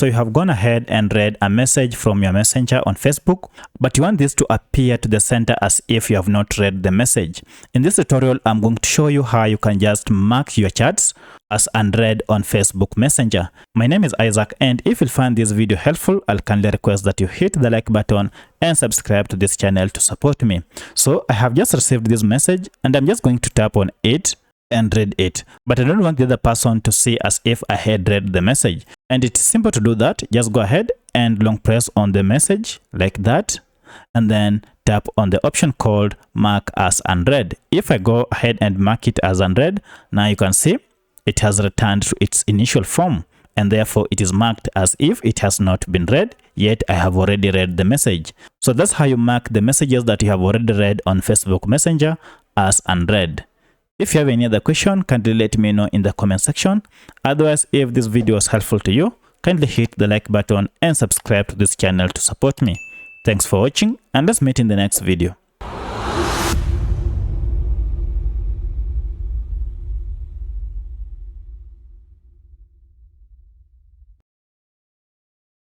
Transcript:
So you have gone ahead and read a message from your messenger on Facebook, but you want this to appear to the center as if you have not read the message. In this tutorial, I'm going to show you how you can just mark your chats as unread on Facebook Messenger. My name is Isaac, and if you find this video helpful, I'll kindly request that you hit the like button and subscribe to this channel to support me. So I have just received this message and I'm just going to tap on it and read it, but I don't want the other person to see as if I had read the message. And it's simple to do that. Just go ahead and long press on the message like that, and then tap on the option called mark as unread. If I go ahead and mark it as unread, now you can see it has returned to its initial form, and therefore it is marked as if it has not been read, yet I have already read the message. So that's how you mark the messages that you have already read on Facebook Messenger as unread. If you have any other question, kindly let me know in the comment section. Otherwise, if this video was helpful to you, kindly hit the like button and subscribe to this channel to support me. Thanks for watching, and let's meet in the next video.